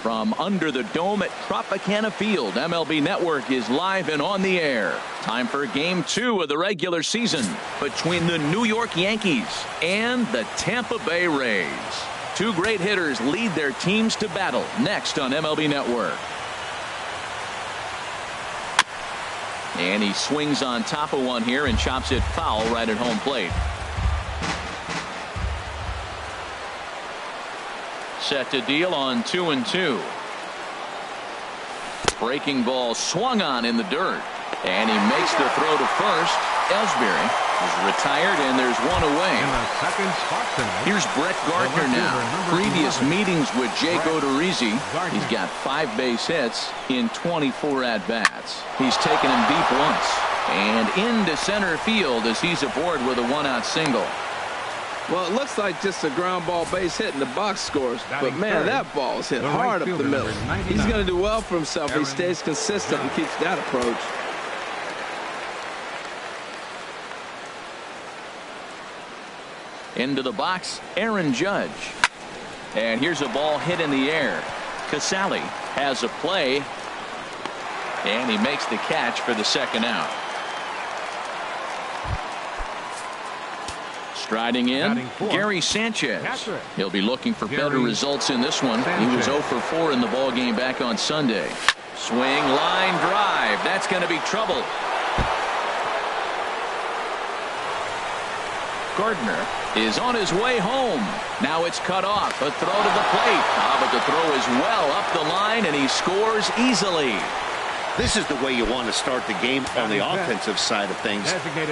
From under the dome at Tropicana Field, MLB Network is live and on the air. Time for Game 2 of the regular season between the New York Yankees and the Tampa Bay Rays. Two great hitters lead their teams to battle next on MLB Network. And he swings on top of one here and chops it foul right at home plate. Set to deal on 2-2. Breaking ball swung on in the dirt. And he makes the throw to first. Ellsbury is retired, and there's one away. In the second spot tonight, here's Brett Gardner now. Previous meetings with Jake Odorizzi, he's got 5 base hits in 24 at-bats. He's taken him deep once. And into center field as he's aboard with a 1-out single. Well, it looks like just a ground ball base hit in the box scores. But, man, that ball is hit hard up the middle. He's going to do well for himself if he stays consistent and keeps that approach. Into the box, Aaron Judge. And here's a ball hit in the air. Casali has a play. And he makes the catch for the second out. Striding in, Gary Sanchez. He'll be looking for better results in this one. He was 0 for 4 in the ball game back on Sunday. Swing, line drive. That's going to be trouble. Gardner is on his way home. Now it's cut off. A throw to the plate. But the throw is well up the line, and he scores easily. This is the way you want to start the game on the offensive side of things.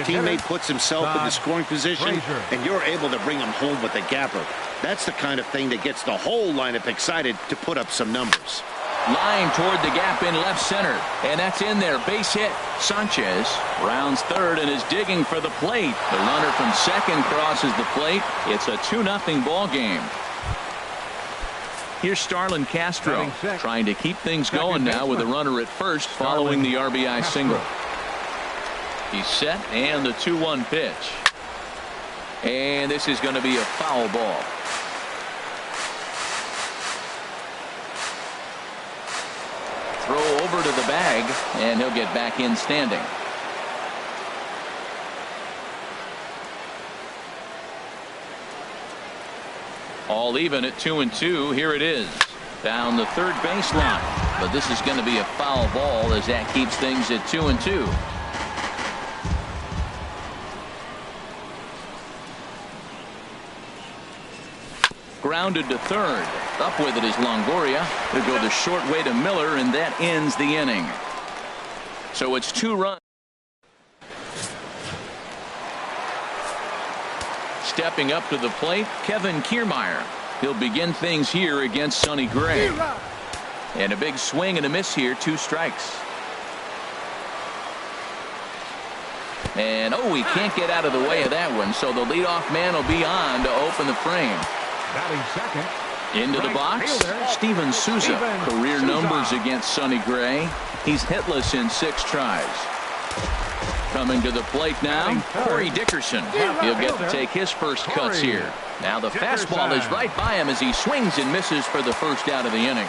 Teammate puts himself in the scoring position, and you're able to bring him home with a gapper. That's the kind of thing that gets the whole lineup excited to put up some numbers. Line toward the gap in left center, and that's in there. Base hit. Sanchez rounds third and is digging for the plate. The runner from second crosses the plate. It's a 2-0 ball game. Here's Starlin Castro trying to keep things going now with a runner at first following the RBI single. He's set, and the 2-1 pitch. And this is going to be a foul ball. Throw over to the bag, and he'll get back in standing. All even at 2-2. Here it is. Down the third baseline. But this is going to be a foul ball as that keeps things at 2-2. Grounded to third. Up with it is Longoria. He'll go the short way to Miller, and that ends the inning. So it's 2 runs. Stepping up to the plate, Kevin Kiermaier. He'll begin things here against Sonny Gray. And a big swing and a miss here, 2 strikes. And he can't get out of the way of that one, so the leadoff man will be on to open the frame. Batting second. Into the box, Steven Souza. Career numbers against Sonny Gray. He's hitless in 6 tries. Coming to the plate now, Corey Dickerson. He'll get to take his first cuts here. Now the fastball is right by him as he swings and misses for the first out of the inning.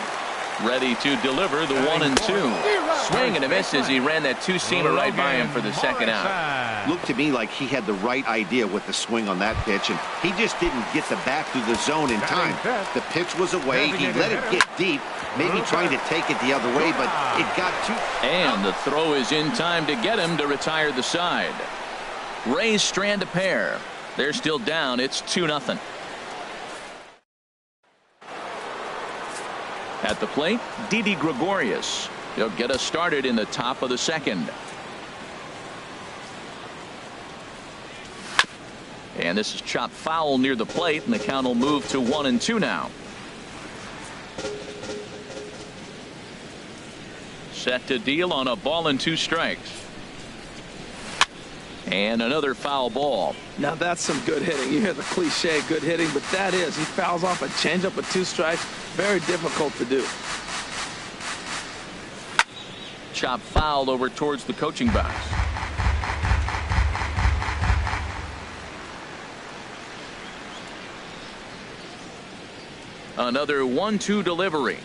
Ready to deliver the 1-2. Swing and a miss as he ran that 2-seamer right by him for the second out. Looked to me like he had the right idea with the swing on that pitch, and he just didn't get the bat through the zone in time. The pitch was away. He let it get deep, maybe trying to take it the other way, but it got too. And the throw is in time to get him to retire the side. Rays strand a pair. They're still down. It's 2-0. At the plate, Didi Gregorius. He'll get us started in the top of the second. And this is chopped foul near the plate, and the count will move to 1-2 now. Set to deal on a ball and 2 strikes. And another foul ball. Now that's some good hitting. You hear the cliche good hitting, but that is. He fouls off a changeup with 2 strikes. Very difficult to do. Chop foul over towards the coaching box. Another 1-2 delivery.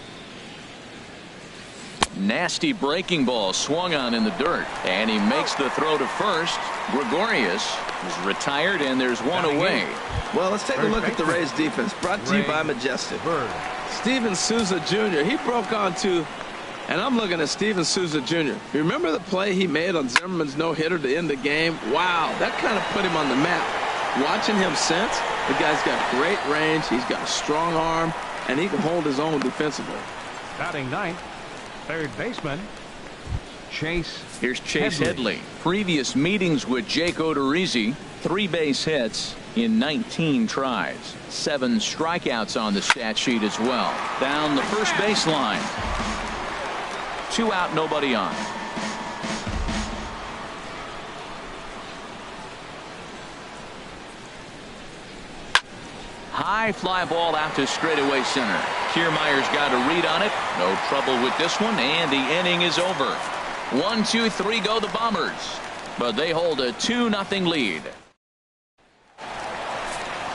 Nasty breaking ball swung on in the dirt, and he makes the throw to first. Gregorius is retired, and there's one away. Well, let's take a look at the Rays defense, brought to you by Majestic. Steven Souza Jr., he broke onto, and I'm looking at Steven Souza Jr. You remember the play he made on Zimmerman's no-hitter to end the game? Wow, that kind of put him on the map. Watching him since, the guy's got great range, he's got a strong arm, and he can hold his own defensively. Batting ninth, third baseman, Chase. Here's Chase Headley. Previous meetings with Jake Odorizzi, 3 base hits in 19 tries. 7 strikeouts on the stat sheet as well. Down the first baseline. 2 out, nobody on. High fly ball out to straightaway center. Kiermaier's got a read on it. No trouble with this one, and the inning is over. 1, 2, 3 go the Bombers, but they hold a 2-0 lead.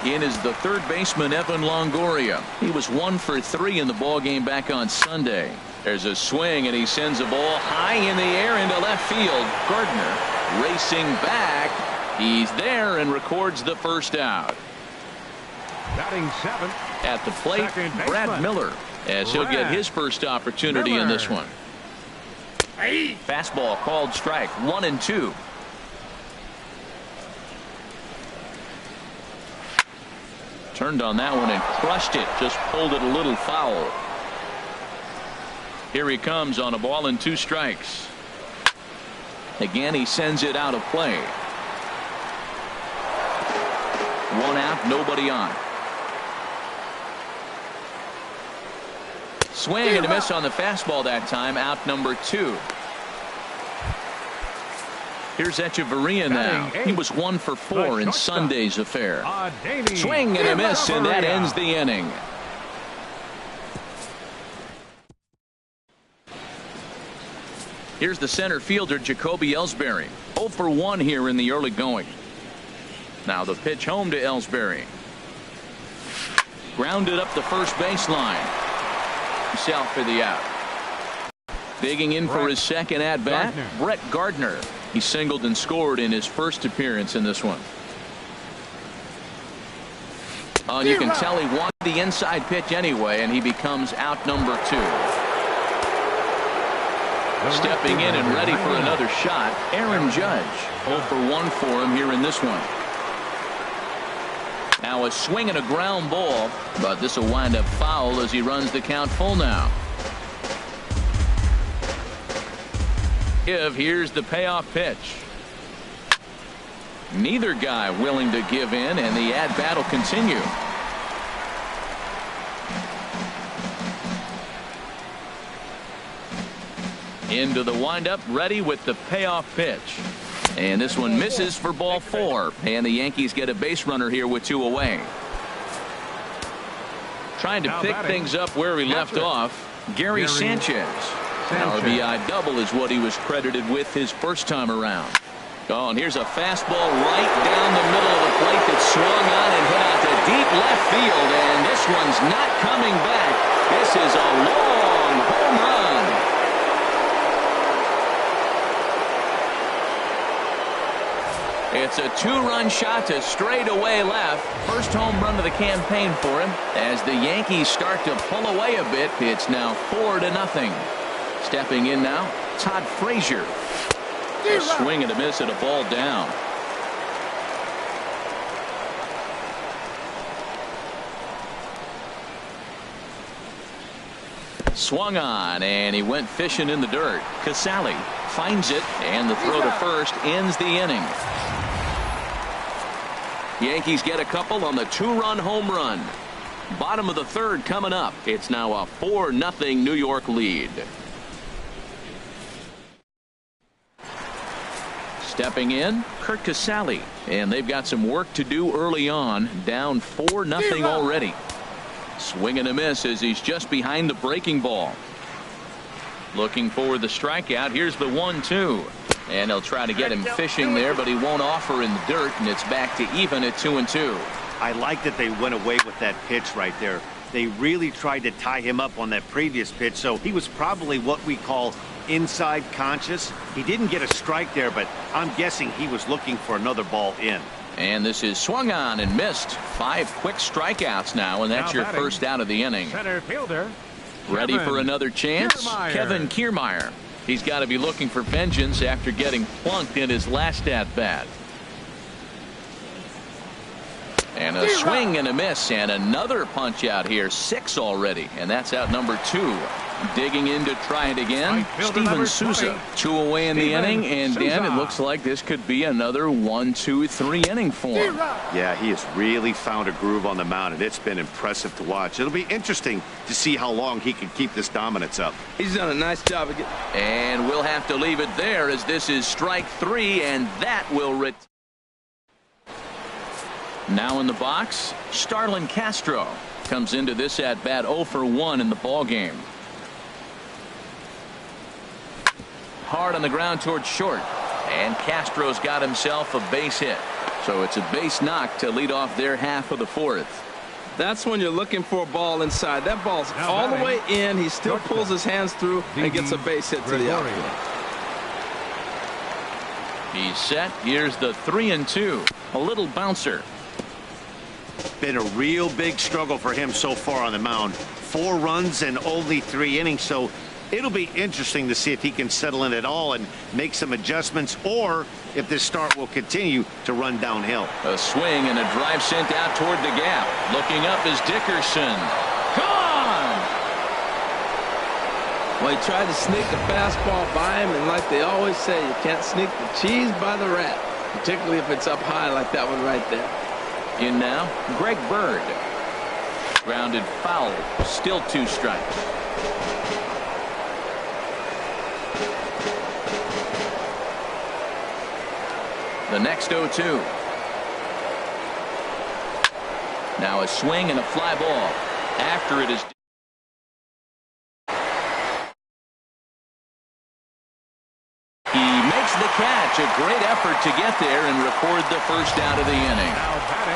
In is the third baseman, Evan Longoria. He was 1 for 3 in the ballgame back on Sunday. There's a swing, and he sends a ball high in the air into left field. Gardner racing back. He's there and records the first out. Batting seventh. At the plate, Brad Miller, as he'll get his first opportunity in this one. Fastball called strike, 1-2. Turned on that one and crushed it. Just pulled it a little foul. Here he comes on a ball and 2 strikes. Again, he sends it out of play. 1 out, nobody on. Swing and a miss on the fastball that time. Out number 2. Here's Echeverria now. He was 1 for 4 in Sunday's affair. Swing and a miss, and that ends the inning. Here's the center fielder, Jacoby Ellsbury. 0 for 1 here in the early going. Now the pitch home to Ellsbury. Grounded up the first baseline. Himself for the out. Digging in for his second at-bat, Brett Gardner. He singled and scored in his first appearance in this one. And you can tell he wanted the inside pitch anyway, and he becomes out number 2. Stepping in and ready for another shot, Aaron Judge. 0 for 1 for him here in this one. Now a swing and a ground ball, but this will wind up foul as he runs the count full now. Here's the payoff pitch. Neither guy willing to give in, and the at-bat will continue. Into the windup, ready with the payoff pitch. And this one misses for ball 4. And the Yankees get a base runner here with 2 away. Trying to pick things up where he left off, Gary Sanchez. An RBI double is what he was credited with his first time around. Oh, and here's a fastball right down the middle of the plate that swung on and hit out to deep left field. And this one's not coming back. This is a long home run. It's a 2-run shot to straightaway left. First home run of the campaign for him. As the Yankees start to pull away a bit, it's now 4-0. Stepping in now, Todd Frazier. A swing and a miss and a ball down. Swung on, and he went fishing in the dirt. Casali finds it, and the throw to first ends the inning. Yankees get a couple on the 2-run home run. Bottom of the third coming up. It's now a 4-0 New York lead. Stepping in, Curt Casali, and they've got some work to do early on. Down 4-0 already. Swing and a miss as he's just behind the breaking ball. Looking for the strikeout. Here's the 1-2. And he'll try to get him fishing there, but he won't offer in the dirt, and it's back to even at 2-2. I like that they went away with that pitch right there. They really tried to tie him up on that previous pitch, so he was probably what we call inside conscious. He didn't get a strike there, but I'm guessing he was looking for another ball in. And this is swung on and missed. 5 quick strikeouts now, and that's your first out of the inning. Center fielder. Ready for another chance? Kiermaier. Kevin Kiermaier. He's got to be looking for vengeance after getting plunked in his last at-bat. And a swing and a miss, and another punch out here. 6 already, and that's out number 2. Digging in to try it again. Steven Souza. 2 away in the inning, and Dan, it looks like this could be another 1, 2, 3 inning for him. Yeah, he has really found a groove on the mound, and it's been impressive to watch. It'll be interesting to see how long he can keep this dominance up. He's done a nice job of getting. And we'll have to leave it there, as this is strike 3, and that will Now in the box, Starlin Castro comes into this at bat 0 for 1 in the ball game. Hard on the ground towards short, and Castro's got himself a base hit. So it's a base knock to lead off their half of the 4th. That's when you're looking for a ball inside. That ball's all the way in. He still pulls his hands through and gets a base hit to the outfield. He's set. Here's the 3-2. A little bouncer. Been a real big struggle for him so far on the mound. 4 runs and only 3 innings, so it'll be interesting to see if he can settle in at all and make some adjustments, or if this start will continue to run downhill. A swing and a drive sent out toward the gap. Looking up is Dickerson. Gone! Well, he tried to sneak a fastball by him, and like they always say, you can't sneak the cheese by the rat, particularly if it's up high like that one right there. In now, Greg Bird. Grounded foul. Still 2 strikes. The next 0-2. Now a swing and a fly ball. After it is. He makes the catch. A great effort to get there and record the first out of the inning.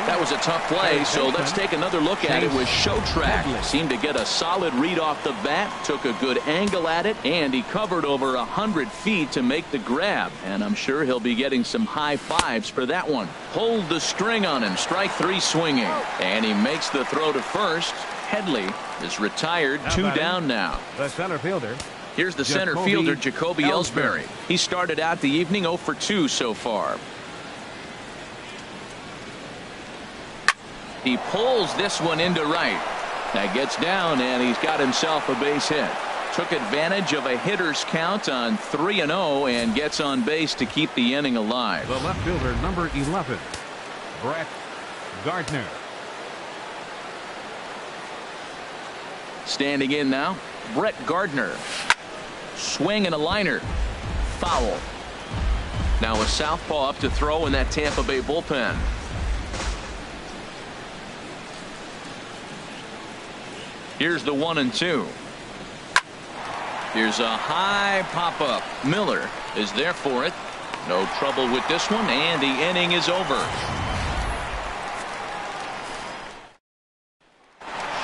That was a tough play, so let's take another look at it with Showtrack. Seemed to get a solid read off the bat, took a good angle at it, and he covered over 100 feet to make the grab. And I'm sure he'll be getting some high fives for that one. Hold the string on him. Strike 3 swinging. And he makes the throw to first. Headley is retired. 2 down now. The center fielder. Here's the center fielder, Jacoby Ellsbury. He started out the evening 0 for 2 so far. He pulls this one into right. That gets down, and he's got himself a base hit. Took advantage of a hitter's count on 3-0 and gets on base to keep the inning alive. The left fielder, number 11, Brett Gardner. Standing in now, Brett Gardner. Swing and a liner. Foul. Now a southpaw up to throw in that Tampa Bay bullpen. Here's the 1-2. Here's a high pop-up. Miller is there for it. No trouble with this one, and the inning is over.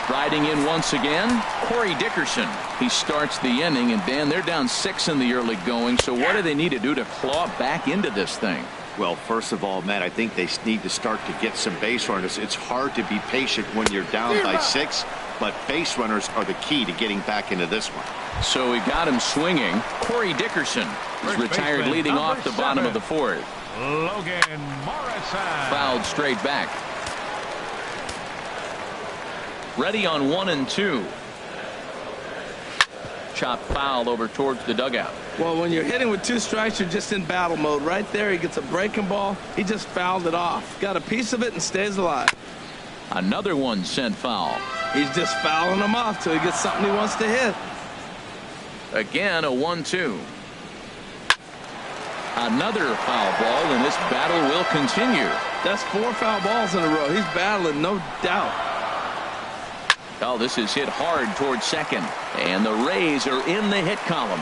Striding in once again, Corey Dickerson. He starts the inning, and Dan, they're down 6 in the early going, so what do they need to do to claw back into this thing? Well, first of all, Matt, I think they need to start to get some base runners. It's hard to be patient when you're down by 6, but base runners are the key to getting back into this one. So we got him swinging. Corey Dickerson is retired leading off the bottom of the 4th. Logan Morrison. Fouled straight back. Ready on 1-2. Chop foul over towards the dugout. Well, when you're hitting with 2 strikes, you're just in battle mode. Right there, he gets a breaking ball. He just fouled it off. Got a piece of it and stays alive. Another one sent foul. He's just fouling them off till he gets something he wants to hit. Again, a 1-2. Another foul ball, and this battle will continue. That's 4 foul balls in a row. He's battling, no doubt. Oh, this is hit hard towards second, and the Rays are in the hit column.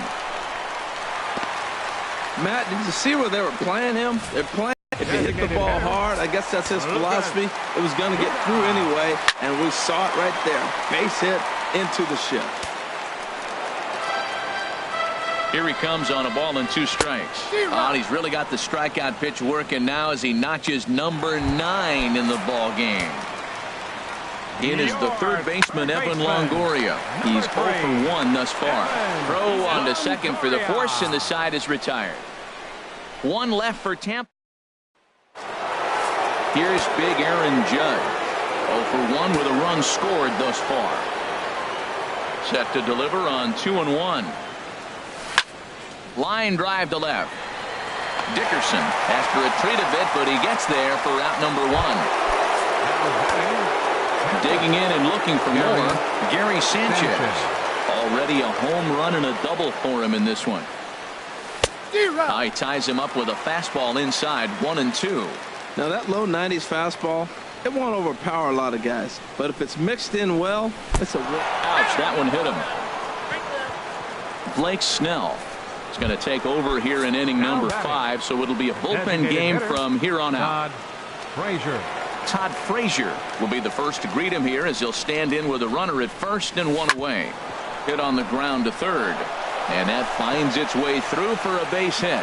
Matt, did you see where they were playing him? They're playing If you hit the ball hard, I guess that's his philosophy, it was going to get through anyway, and we saw it right there. Base hit into the shift. Here he comes on a ball and 2 strikes. Oh, he's really got the strikeout pitch working now as he notches number 9 in the ball game. It is the third baseman, Evan Longoria. He's 0 for 1 thus far. Throw on to second for the force, and the side is retired. 1 left for Tampa. Here's big Aaron Judge. 0 for 1 with a run scored thus far. Set to deliver on 2-1. Line drive to left. Dickerson has to retreat a bit, but he gets there for out number 1. Digging in and looking for more, Gary Sanchez. Already a home run and a double for him in this one. He ties him up with a fastball inside, 1-2. Now that low 90s fastball, it won't overpower a lot of guys, but if it's mixed in well, it's a win. Ouch, that one hit him. Blake Snell is going to take over here in inning number 5, so it'll be a bullpen game from here on out. Todd Frazier will be the first to greet him here as he'll stand in with a runner at first and 1 away. Hit on the ground to third, and that finds its way through for a base hit.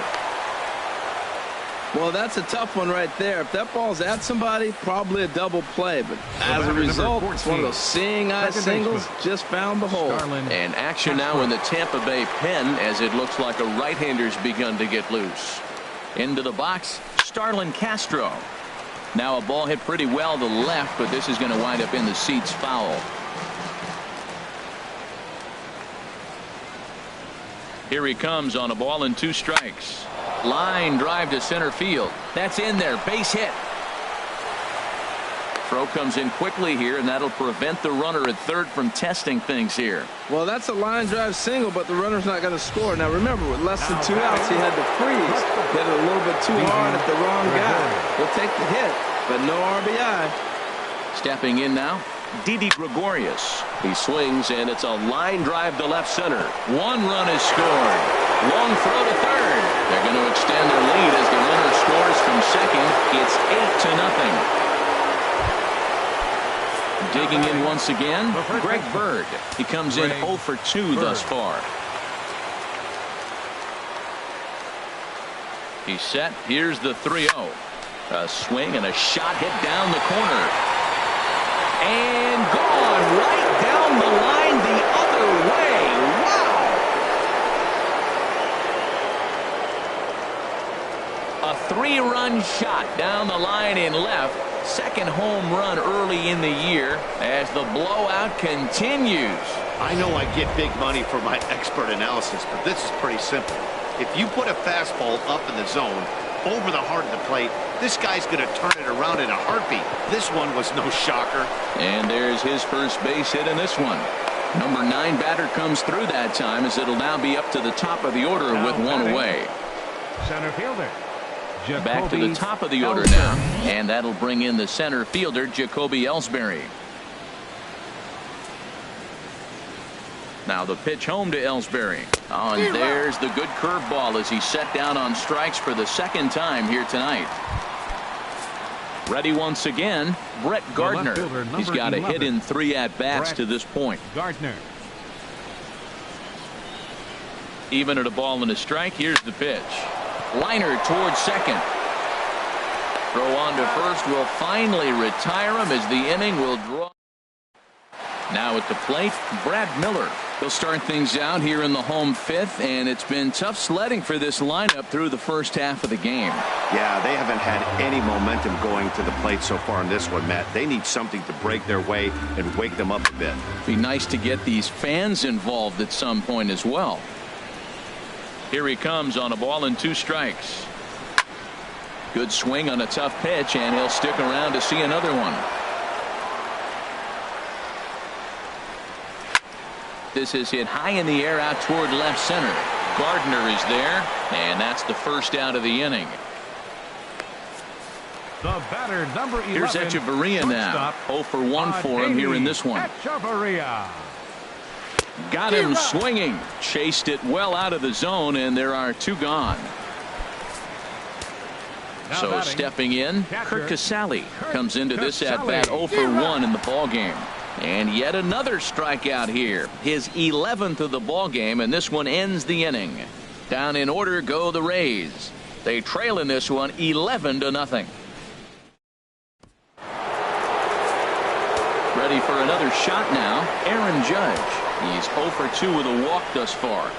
Well, that's a tough one right there. If that ball's at somebody, probably a double play, but as a result, it's one of those seeing eye singles. Just found the hole. And action now in the Tampa Bay pen as it looks like a right-hander's begun to get loose. Into the box, Starlin Castro. Now a ball hit pretty well to the left, but this is going to wind up in the seats foul. Here he comes on a ball and 2 strikes. Line drive to center field. That's in there. Base hit. Throw comes in quickly here, and that'll prevent the runner at third from testing things here. Well, that's a line drive single, but the runner's not going to score. Now, remember, with less than 2 outs, he had to freeze. Hit it a little bit too hard at the wrong guy. He'll take the hit, but no RBI. Stepping in now, Didi Gregorius. He swings, and it's a line drive to left center. 1 run is scored. Long throw to third. They're going to extend their lead as the runner scores from second. It's 8-0. Digging in once again, Greg Bird. He comes in 0 for 2 thus far. He's set. Here's the 3-0. A swing and a shot hit down the corner. And gone right down the line the other way. Wow. A 3-run shot down the line in left. Second home run early in the year as the blowout continues. I know I get big money for my expert analysis, but this is pretty simple. If you put a fastball up in the zone over the heart of the plate, this guy's going to turn it around in a heartbeat. This one was no shocker. And there's his first base hit in this one. Number 9 batter comes through that time as it'll now be up to the top of the order with 1 away. Center fielder. Back to the top of the order now, and that'll bring in the center fielder, Jacoby Ellsbury. Now the pitch home to Ellsbury. Oh, and there's the good curveball as he's set down on strikes for the 2nd time here tonight. Ready once again, Brett Gardner. He's got a hit in 3 at-bats to this point. Gardner. Even at a ball and a strike, here's the pitch. Liner towards second. Throw on to first will finally retire him as the inning will draw. Now at the plate, Brad Miller. He'll start things out here in the home 5th, and it's been tough sledding for this lineup through the first half of the game. Yeah, they haven't had any momentum going to the plate so far in this one, Matt. They need something to break their way and wake them up a bit. Be nice to get these fans involved at some point as well. Here he comes on a ball and 2 strikes. Good swing on a tough pitch, and he'll stick around to see another one. This is hit high in the air out toward left center. Gardner is there, and that's the first out of the inning. The batter, number 11. Here's Echeverria now. 0 for 1 for him here in this one. Echeverria. Got him swinging. Chased it well out of the zone, and there are 2 gone. So stepping in, Curt Casali comes into this at-bat 0 for 1 in the ballgame. And yet another strikeout here. His 11th of the ballgame, and this one ends the inning. Down in order go the Rays. They trail in this one 11-0. Ready for another shot now, Aaron Judge. He's 0 for 2 with a walk thus far.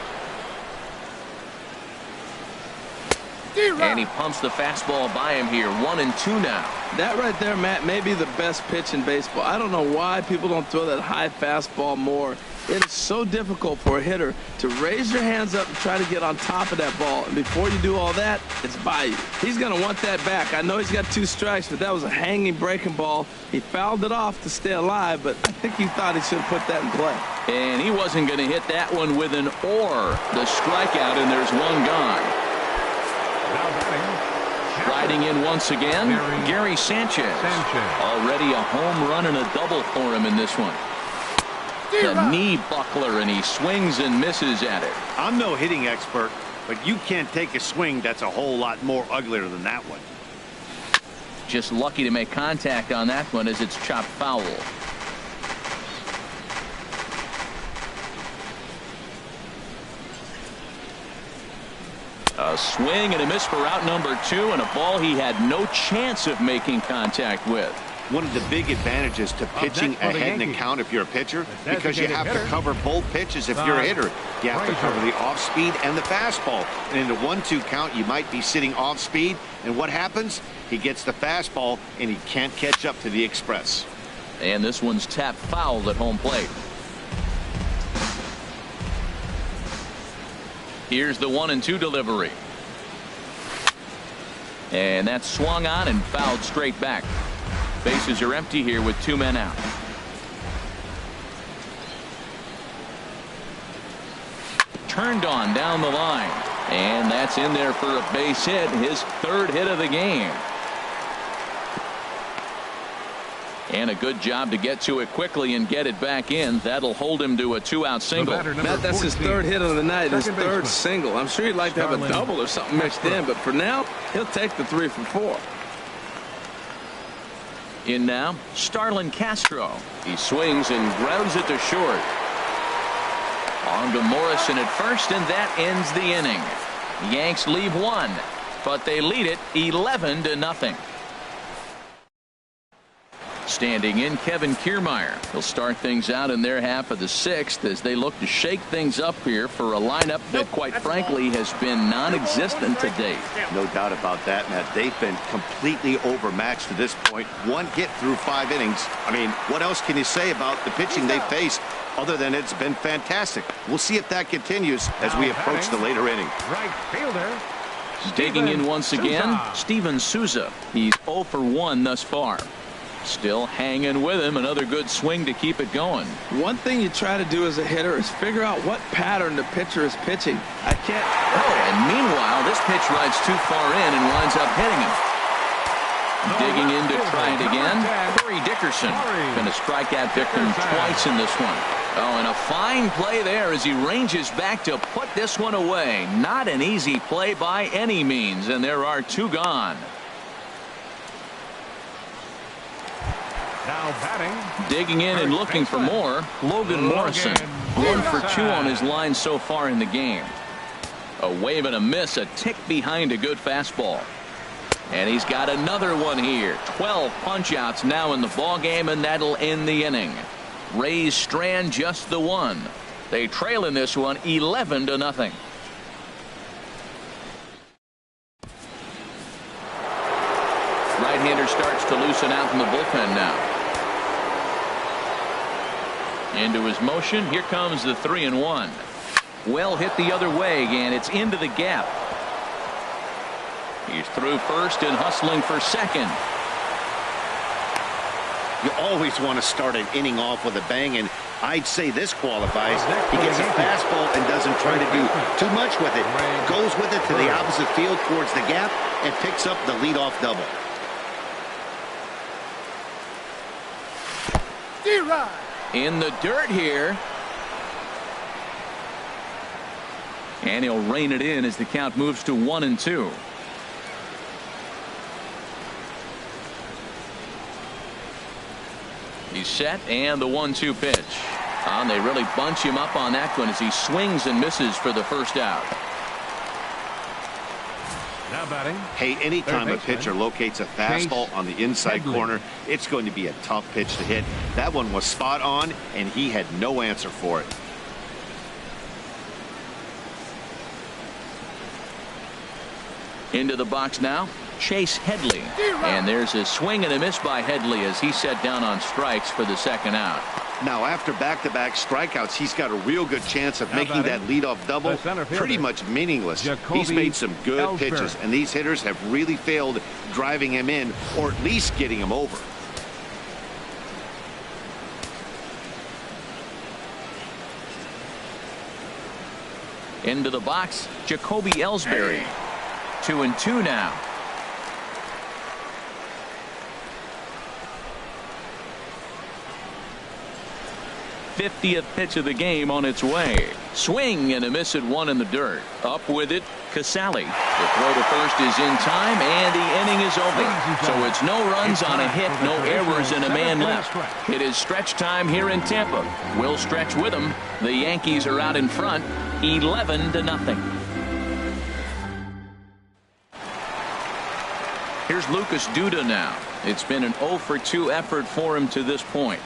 And he pumps the fastball by him here. 1-2 now. That right there, Matt, may be the best pitch in baseball. I don't know why people don't throw that high fastball more. It is so difficult for a hitter to raise your hands up and try to get on top of that ball. And before you do all that, it's by you. He's going to want that back. I know he's got 2 strikes, but that was a hanging breaking ball. He fouled it off to stay alive, but I think he thought he should have put that in play. And he wasn't going to hit that one with an or. The strikeout, and there's one gone. Riding in once again, Gary Sanchez. Already a home run and a double for him in this one. The knee buckler, and he swings and misses at it. I'm no hitting expert, but you can't take a swing that's a whole lot more uglier than that one. Just lucky to make contact on that one as it's chopped foul. A swing and a miss for out number 2, and a ball he had no chance of making contact with. One of the big advantages to pitching ahead in the count if you're a pitcher, because you have to cover both pitches if you're a hitter. You have to cover the off speed and the fastball. And in the 1-2 count, you might be sitting off speed, and what happens? He gets the fastball, and he can't catch up to the express. And this one's tapped foul at home plate. Here's the 1-2 delivery. And that's swung on and fouled straight back. Bases are empty here with 2 men out. Turned on down the line. And that's in there for a base hit. His 3rd hit of the game. And a good job to get to it quickly and get it back in. That'll hold him to a 2-out single. Matt, that's his 3rd hit of the night, his 3rd single. I'm sure he'd like to have a double or something mixed in, but for now, he'll take the 3 for 4. In now, Starlin Castro. He swings and grounds it to short. On to Morrison at first, and that ends the inning. Yanks leave 1, but they lead it 11-0. Standing in, Kevin Kiermaier. He'll start things out in their half of the 6th as they look to shake things up here for a lineup that, quite frankly, has been non-existent to date. No doubt about that, Matt. They've been completely overmatched to this point. 1 hit through 5 innings. I mean, what else can you say about the pitching they faced other than it's been fantastic? We'll see if that continues as we approach the later inning. Right fielder. Digging in once again, Steven Souza. He's 0 for 1 thus far. Still hanging with him. Another good swing to keep it going. One thing you try to do as a hitter is figure out what pattern the pitcher is pitching. I can't. Oh, and meanwhile, this pitch rides too far in and winds up hitting him. Digging in to try it again. Corey Dickerson. Been a strikeout victim twice in this one. Oh, and a fine play there as he ranges back to put this one away. Not an easy play by any means, and there are 2 gone. Now batting. Digging in and looking for more, Logan Morrison. 1 for 2 on his line so far in the game. A wave and a miss, a tick behind a good fastball. And he's got another one here. 12 punch-outs now in the ballgame, and that'll end the inning. Rays strand just the 1. They trail in this one 11-0. Right-hander starts to loosen out in the bullpen now. Into his motion. Here comes the 3-1. Well hit the other way, and it's into the gap. He's through first and hustling for second. You always want to start an inning off with a bang, and I'd say this qualifies. He gets a fastball and doesn't try to do too much with it. Goes with it to the opposite field towards the gap and picks up the leadoff double. In the dirt here. And he'll rein it in as the count moves to 1-2. He's set, and the 1-2 pitch. And they really bunch him up on that one as he swings and misses for the first out. Now batting. Hey, anytime a pitcher locates a fastball on the inside corner, it's going to be a tough pitch to hit. That one was spot on, and he had no answer for it. Into the box now, Chase Headley. And there's a swing and a miss by Headley as he set down on strikes for the second out. Now, after back-to-back strikeouts, he's got a real good chance of making that leadoff double pretty much meaningless. He's made some good pitches, and these hitters have really failed driving him in or at least getting him over. Into the box, Jacoby Ellsbury. 2-2 now. '50th pitch of the game on its way. Swing and a miss at one in the dirt. Up with it, Casali. The throw to first is in time, and the inning is over. So it's no runs on a hit, no errors, and a man left. It is stretch time here in Tampa. We'll stretch with them. The Yankees are out in front, 11-0. Here's Lucas Duda now. It's been an 0-for-2 effort for him to this point.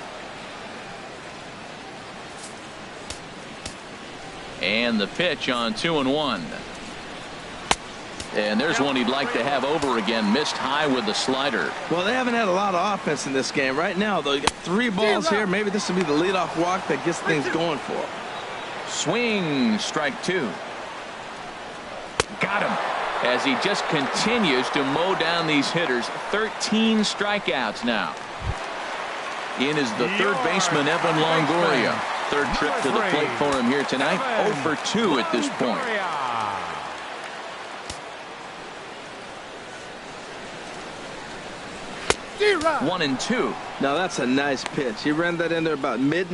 And the pitch on 2-1. And there's one he'd like to have over again. Missed high with the slider. Well, they haven't had a lot of offense in this game. Right now, though, you got 3 balls here. Maybe this will be the leadoff walk that gets things going for him. Swing, strike 2. Got him. As he just continues to mow down these hitters. 13 strikeouts now. In is the third baseman, Evan Longoria. Third trip to the plate for him here tonight. 0-for-2 at this point. 1-2. Now that's a nice pitch. He ran that in there about mid.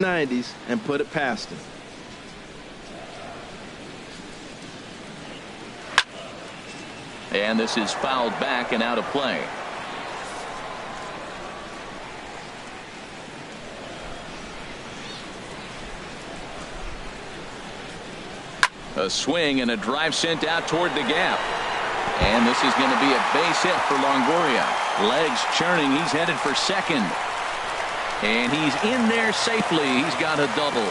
'90s and put it past him. And this is fouled back and out of play. A swing and a drive sent out toward the gap. And this is going to be a base hit for Longoria. Legs churning. He's headed for second. And he's in there safely. He's got a double.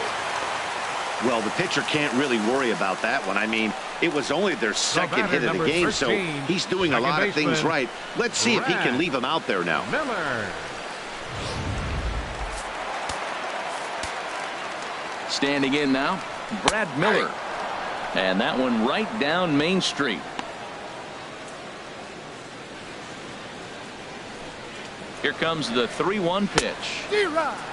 Well, the pitcher can't really worry about that one. I mean, it was only their second hit of the game, 13, so he's doing a lot of things right. Let's see if he can leave him out there now. Miller. Standing in now, Brad Miller. And that one right down Main Street. Here comes the 3-1 pitch.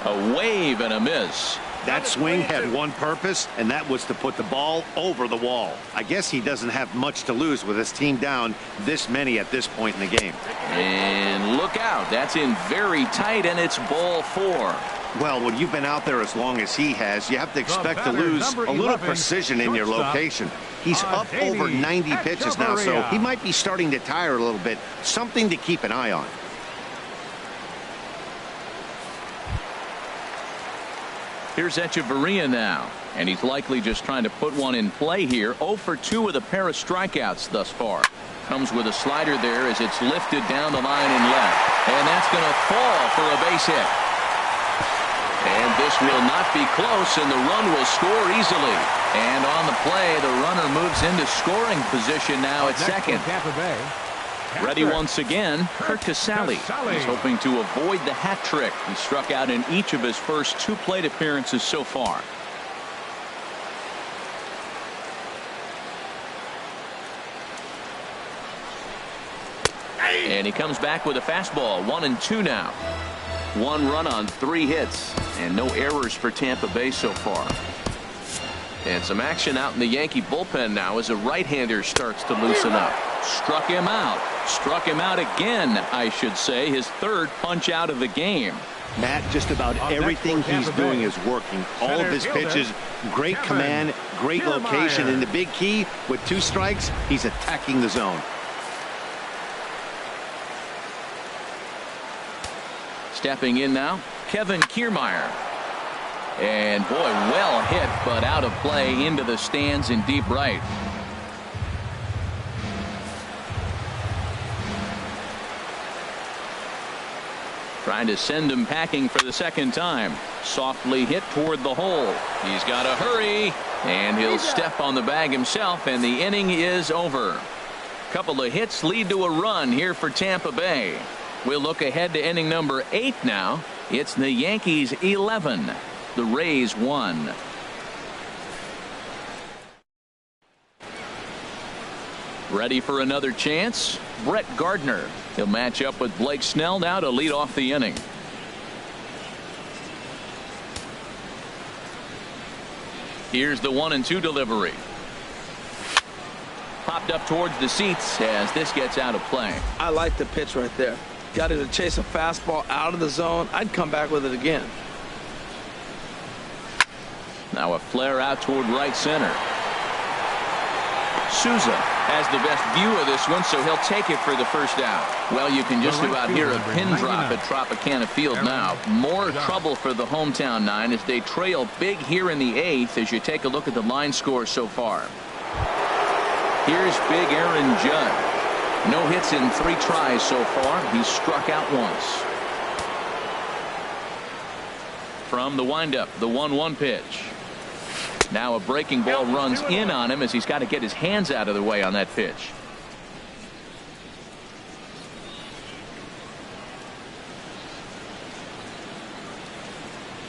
A wave and a miss. That swing had one purpose, and that was to put the ball over the wall. I guess he doesn't have much to lose with his team down this many at this point in the game. And look out. That's in very tight, and it's ball 4. Well, when you've been out there as long as he has, you have to expect to lose a little precision in your location. He's up over 90 pitches now, so he might be starting to tire a little bit. Something to keep an eye on. Here's Echeverria now, and he's likely just trying to put one in play here. 0 for 2 with a pair of strikeouts thus far. Comes with a slider there as it's lifted down the line in left. And that's going to fall for a base hit. And this will not be close, and the run will score easily. And on the play, the runner moves into scoring position now at second. Ready once again, Curt Casali. He's hoping to avoid the hat trick. He struck out in each of his first 2 plate appearances so far. And he comes back with a fastball. 1-2 now. 1 run on 3 hits, and no errors for Tampa Bay so far. And some action out in the Yankee bullpen now as a right-hander starts to loosen up. Struck him out. Struck him out again, I should say. His 3rd punch out of the game. Matt, just about everything he's doing is working. All of his pitches, great command, great location. And the big key, with 2 strikes, he's attacking the zone. Stepping in now, Kevin Kiermaier. And boy, well hit, but out of play into the stands in deep right. Trying to send him packing for the 2nd time. Softly hit toward the hole. He's got to hurry, and he'll step on the bag himself, and the inning is over. Couple of hits lead to a run here for Tampa Bay. We'll look ahead to inning number 8 now. It's the Yankees 11. The Rays 1. Ready for another chance? Brett Gardner. He'll match up with Blake Snell now to lead off the inning. Here's the 1-2 delivery. Popped up towards the seats as this gets out of play. I like the pitch right there. Got him to chase a fastball out of the zone. I'd come back with it again. Now a flare out toward right center. Souza has the best view of this one, so he'll take it for the 1st out. Well, you can just about hear a pin drop at Tropicana Field now. More trouble for the hometown 9 as they trail big here in the 8th as you take a look at the line score so far. Here's big Aaron Judge. No hits in 3 tries so far. He's struck out once. From the windup, the 1-1 pitch. Now a breaking ball runs in on him as he's got to get his hands out of the way on that pitch.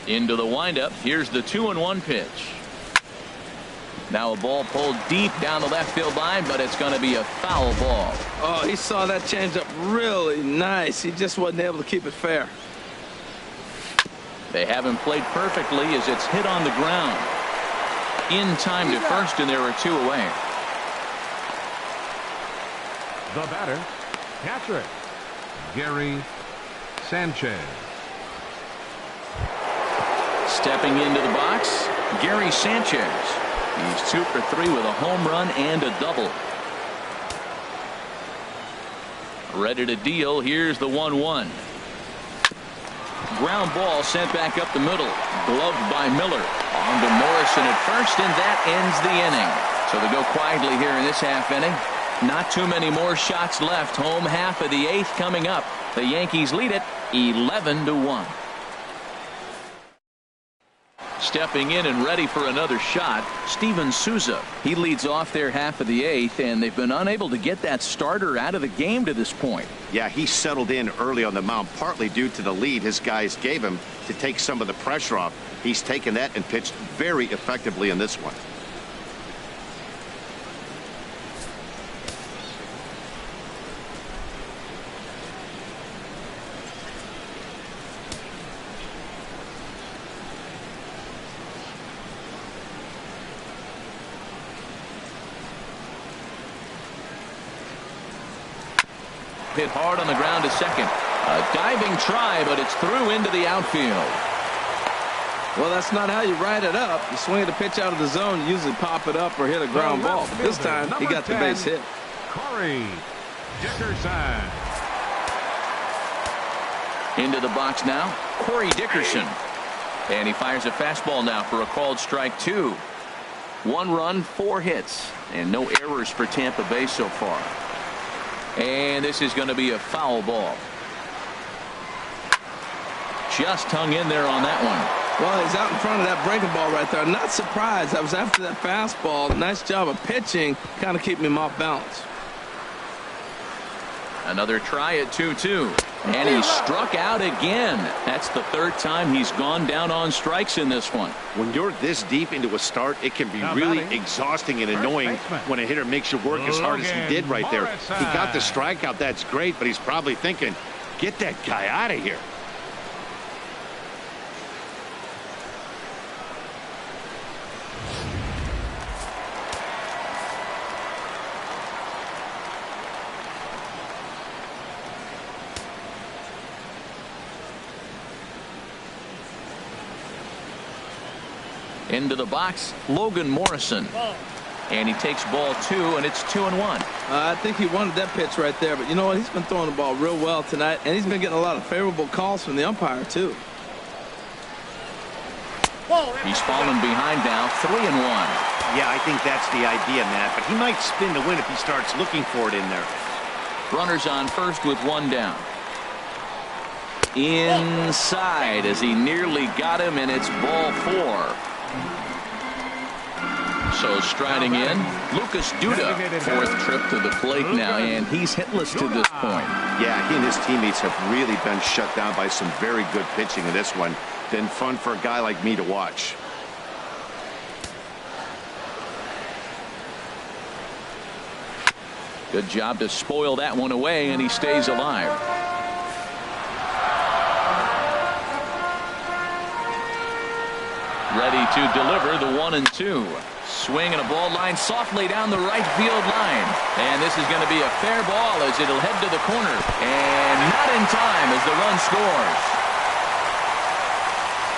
Into the windup. Here's the 2-1 pitch. Now a ball pulled deep down the left field line, but it's going to be a foul ball. Oh, he saw that changeup really nice. He just wasn't able to keep it fair. They haven't played perfectly as it's hit on the ground. In time to first, and there are 2 away. The batter, catcher, Gary Sanchez. Stepping into the box, Gary Sanchez. He's 2 for 3 with a home run and a double. Ready to deal. Here's the 1-1. Ground ball sent back up the middle. Gloved by Miller. On to Morrison at first, and that ends the inning. So they go quietly here in this half inning. Not too many more shots left. Home half of the 8th coming up. The Yankees lead it 11-1. Stepping in and ready for another shot, Steven Souza. He leads off their half of the 8th, and they've been unable to get that starter out of the game to this point. Yeah, he settled in early on the mound, partly due to the lead his guys gave him to take some of the pressure off. He's taken that and pitched very effectively in this one. Hit hard on the ground to second. A diving try, but it's through into the outfield. Well, that's not how you ride it up. You swing the pitch out of the zone, you usually pop it up or hit a ground ball. But this time, he got the base hit. Corey Dickerson. Into the box now, Corey Dickerson. And he fires a fastball now for a called strike 2. 1 run, 4 hits, and no errors for Tampa Bay so far. And this is going to be a foul ball. Just hung in there on that one. Well, he's out in front of that breaking ball right there. Not surprised. I was after that fastball. Nice job of pitching. Kind of keeping him off balance. Another try at 2-2. And he struck out again. That's the 3rd time he's gone down on strikes in this one. When you're this deep into a start, it can be really exhausting and annoying when a hitter makes you work as hard as he did right there. He got the strikeout. That's great, but he's probably thinking, get that guy out of here. Into the box, Logan Morrison. And he takes ball 2, and it's 2-1. I think he wanted that pitch right there, but you know what? He's been throwing the ball real well tonight, and he's been getting a lot of favorable calls from the umpire, too. He's fallen behind now, 3-1. Yeah, I think that's the idea, Matt, but he might spin the win if he starts looking for it in there. Runners on first with 1 down. Inside as he nearly got him, and it's ball 4. So striding in, Lucas Duda, 4th trip to the plate now, and he's hitless to this point. Yeah, he and his teammates have really been shut down by some very good pitching in this one. Been fun for a guy like me to watch. Good job to spoil that one away, and he stays alive. Ready to deliver the 1-2. Swing and a ball line softly down the right field line. And this is going to be a fair ball as it'll head to the corner. And not in time as the run scores.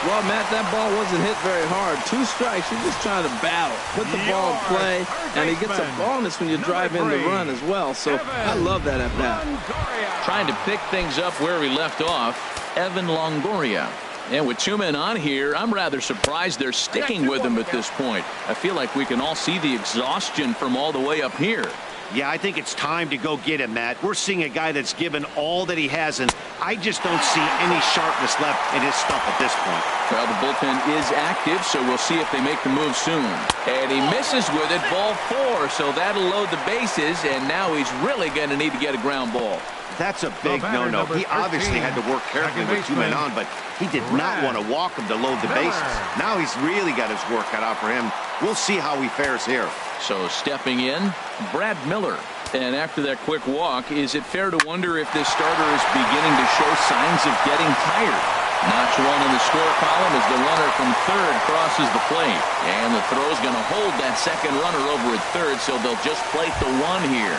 Well, Matt, that ball wasn't hit very hard. 2 strikes. You're just trying to battle. Put the ball in play. And he gets a bonus when you drive in the run as well. So I love that at bat. Trying to pick things up where he left off, Evan Longoria. And with 2 men on here, I'm rather surprised they're sticking with him at this point. I feel like we can all see the exhaustion from all the way up here. Yeah, I think it's time to go get him, Matt. We're seeing a guy that's given all that he has, and I just don't see any sharpness left in his stuff at this point. Well, the bullpen is active, so we'll see if they make the move soon. And he misses with it, ball 4, so that'll load the bases, and now he's really going to need to get a ground ball. That's a big no-no. He obviously had to work carefully with 2 men on, but he did not want to walk him to load the bases. Now he's really got his work cut out for him. We'll see how he fares here. So stepping in, Brad Miller. And after that quick walk, is it fair to wonder if this starter is beginning to show signs of getting tired? Notch 1 in the score column as the runner from 3rd crosses the plate. And the throw's going to hold that second runner over at 3rd, so they'll just plate the 1 here.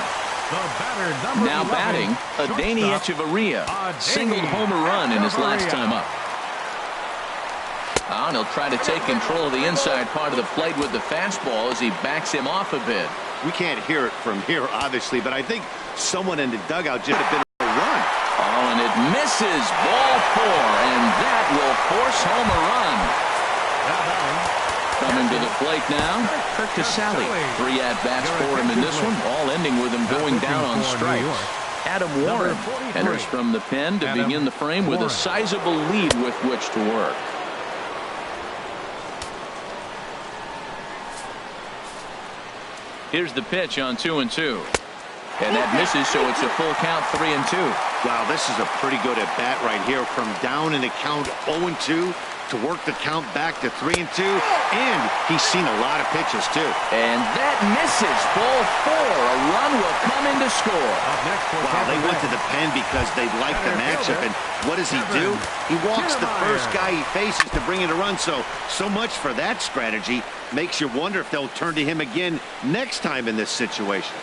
Now batting, Adeiny Echeverria. Singled homer run in his last time up. And he'll try to take control of the inside part of the plate with the fastball as he backs him off a bit. We can't hear it from here, obviously, but I think someone in the dugout just a bit of a run. Oh, and it misses. Ball 4, and that will force home a run. Coming to the plate now, Kirk Casale. 3 at-bats for him in this one, all ending with him going down on strikes. Adam Warren enters from the pen to begin the frame with a sizable lead with which to work. Here's the pitch on 2-2. And that misses, so it's a full count, 3-2. Wow, this is a pretty good at-bat right here. From down in the count 0-2 to work the count back to 3-2. And he's seen a lot of pitches, too. And that misses. Ball 4. A run will come in to score. Wow, they went to the pen because they like the matchup. And what does he do? He walks the first guy he faces to bring in a run. So much for that strategy. Makes you wonder if they'll turn to him again next time in this situation.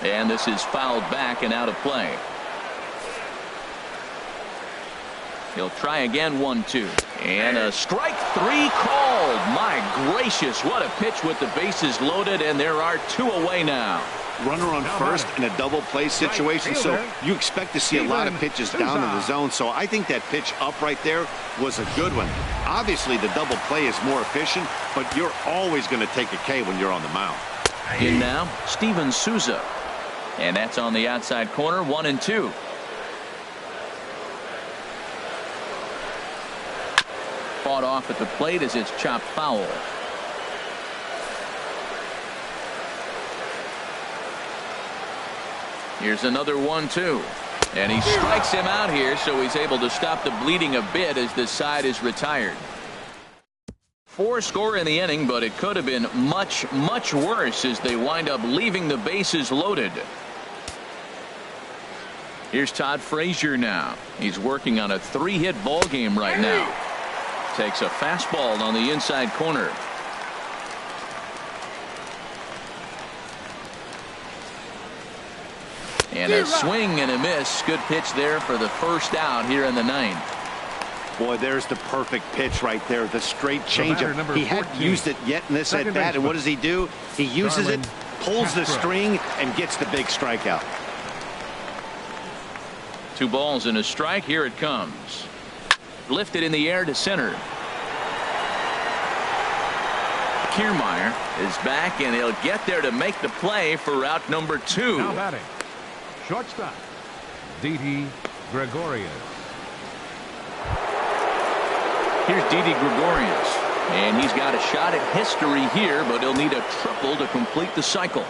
And this is fouled back and out of play. He'll try again, 1-2. And a strike 3 called. My gracious, what a pitch with the bases loaded, and there are 2 away now. Runner on first in a double play situation, so you expect to see a lot of pitches down in the zone. So I think that pitch up right there was a good one. Obviously, the double play is more efficient, but you're always going to take a K when you're on the mound. In now, Steven Souza. And that's on the outside corner, 1-2. Fought off at the plate as it's chopped foul. Here's another 1-2. And he strikes him out here, so he's able to stop the bleeding a bit as this side is retired. 4 score in the inning, but it could have been much, much worse as they wind up leaving the bases loaded. Here's Todd Frazier now. He's working on a 3-hit ball game right now. Takes a fastball on the inside corner. And a swing and a miss. Good pitch there for the first out here in the 9th. Boy, there's the perfect pitch right there. The straight changeup. He hadn't used it yet in this at bat, and what does he do? He uses it, pulls the string, and gets the big strikeout. 2 balls and a strike. Here it comes. Lifted in the air to center. Kiermaier is back, and he'll get there to make the play for out number 2. Now batting, shortstop, Didi Gregorius. Here's Didi Gregorius, and he's got a shot at history here, but he'll need a triple to complete the cycle.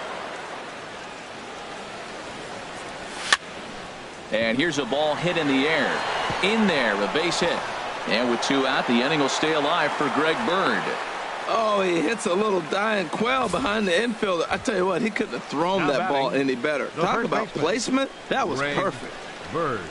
And here's a ball hit in the air. In there, a base hit. And with 2 out, the inning will stay alive for Greg Bird. Oh, he hits a little dying quail behind the infielder. I tell you what, he couldn't have thrown that ball any better. Talk about placement. That was perfect. Bird.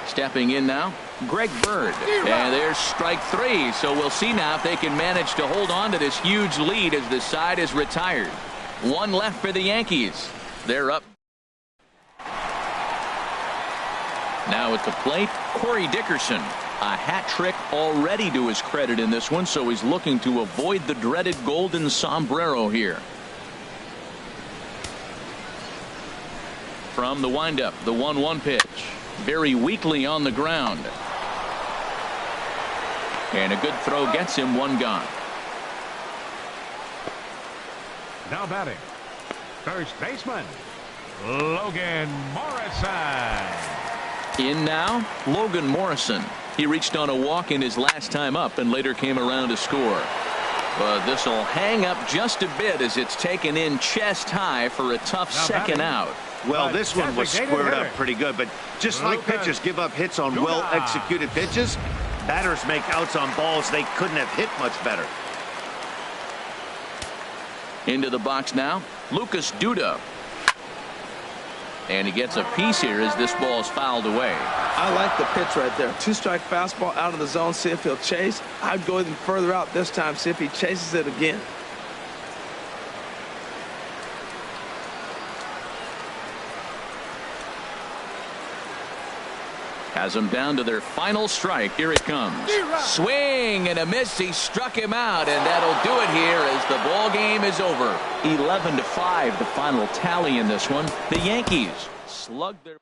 Stepping in now, Greg Bird. And there's strike 3. So we'll see now if they can manage to hold on to this huge lead as the side is retired. 1 left for the Yankees. They're up. Now at the plate, Corey Dickerson. A hat trick already to his credit in this one, so he's looking to avoid the dreaded golden sombrero here. From the windup, the 1-1 pitch. Very weakly on the ground. And a good throw gets him 1 gone. Now batting, first baseman, Logan Morrison. In now, Logan Morrison. He reached on a walk in his last time up and later came around to score. But this will hang up just a bit as it's taken in chest high for a tough second out. Well, this one was squared up pretty good, but just like pitchers give up hits on well-executed pitches, batters make outs on balls they couldn't have hit much better. Into the box now, Lucas Duda. And he gets a piece here as this ball is fouled away. I like the pitch right there. 2-strike fastball out of the zone, see if he'll chase. I'd go even further out this time, see if he chases it again. Has them down to their final strike. Here it comes. Swing and a miss. He struck him out, and that'll do it here as the ball game is over. 11-5, the final tally in this one. The Yankees slugged their